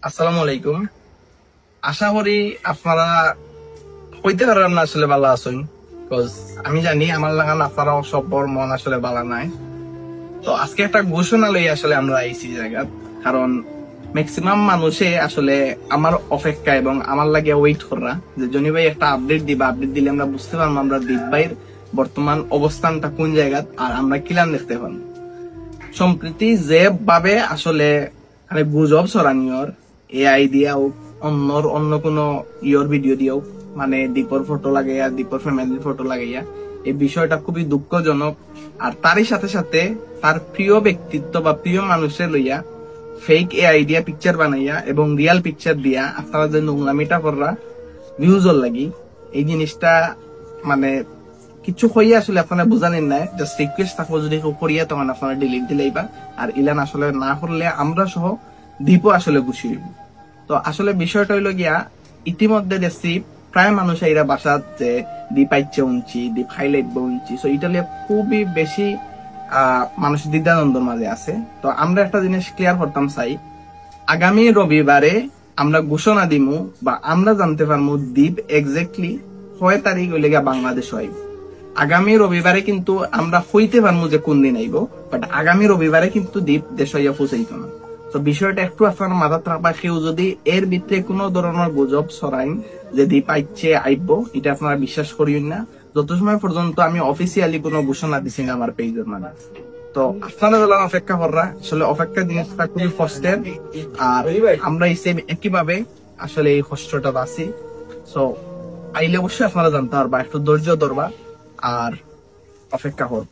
আসসালামু আলাইকুম। আশা করি আপনারা হইতে পারেন না আসলে ভালো আছেন। আমি জানি আমার লাগান আপনারাও সব্বর মন আসলে ভালো নাই। তো আজকে একটা ঘোষণা লই আসলে আমরা আইছি জায়গা, কারণ ম্যাক্সিমাম মানুষে আসলে আমার অপেক্ষা এবং আমার লাগে ওয়েট করা যে জনি ভাই একটা আপডেট দিবা, আপডেট দিলে আমরা বুঝতে পারবো আমরা দীপ ভাইয়ের বর্তমান অবস্থানটা কোন জায়গা আর আমরা কিলান দেখতে পারবো। সম্প্রতি যে ভাবে আসলে মানে গুজব ছড়ানিওর এআই দিয়া হোক অন্য কোনো ইয়র ভিডিও দিয়েও মানে দীপর ফটো লাগাইয়া দীপর ফ্যামিলির ফটো লাগাইয়া এই বিষয়টা খুবই দুঃখজনক। আর তারই সাথে সাথে তার প্রিয় ব্যক্তিত্ব বা প্রিয় মানুষের লইয়া ফেক এআই দিয়া পিকচার বানাইয়া এবং রিয়াল পিকচার দিয়া আপনারা যে নোংরামিটা কররা ভিউজর লাগি এই জিনিসটা মানে কিছু হইয়া আসলে আপনারা বুঝানেন না। জাস্ট রিকোয়েস্ট থাকবো যদি কেউ করিয়া তখন আপনারা ডিলিট দিলেইবা, আর ইলান আসলে না করলে আমরা সহ দ্বীপও আসলে খুশি হইব। তো আসলে বিষয়টা হইলো গিয়া ইতিমধ্যে দেখছি প্রায় মানুষ এরা বাসাত যে দ্বীপ আইচ্ছে উঞ্চি দ্বীপ হাইলাইট উঞ্চি, সো এটা লিয়ে খুবই বেশি মানুষ দ্বিধাদ্বন্দ্বের মাঝে আছে। তো আমরা একটা জিনিস ক্লিয়ার করতাম চাই, আগামী রবিবারে আমরা ঘোষণা দিমু বা আমরা জানতে পারবো দ্বীপ এক্স্যাক্টলি 6 তারিখ হইলে গিয়া বাংলাদেশ হইব। আগামী রবিবারে কিন্তু আমরা হইতে পারবো যে কোন দিন আইব, বাট আগামী রবিবারে কিন্তু দ্বীপ দেশ হইয়া পৌঁছাইতো না। তো বিষয়টা একটু আপনার মাথা রাখবা, কেউ যদি এর ভিতরে কোনো ধরনের গুজব ছড়াইন যে দ্বীপ আইচ্ছে আইব, এটা আপনারা বিশ্বাস করিয়েন না যত সময় পর্যন্ত আমি অফিসিয়ালি কোনো ঘোষণা দিছি না আমার পেজের মানে। তো আপনারা যারা অপেক্ষা কররা আসলে অপেক্ষা জিনিসটা খুবই কষ্টের, আর আমরা এই সেম একইভাবে আসলে এই কষ্টটা বাঁচি। সো আইলে অবশ্যই আপনারা জানতে পারবা, একটু ধৈর্য ধরবা আর অপেক্ষা কর।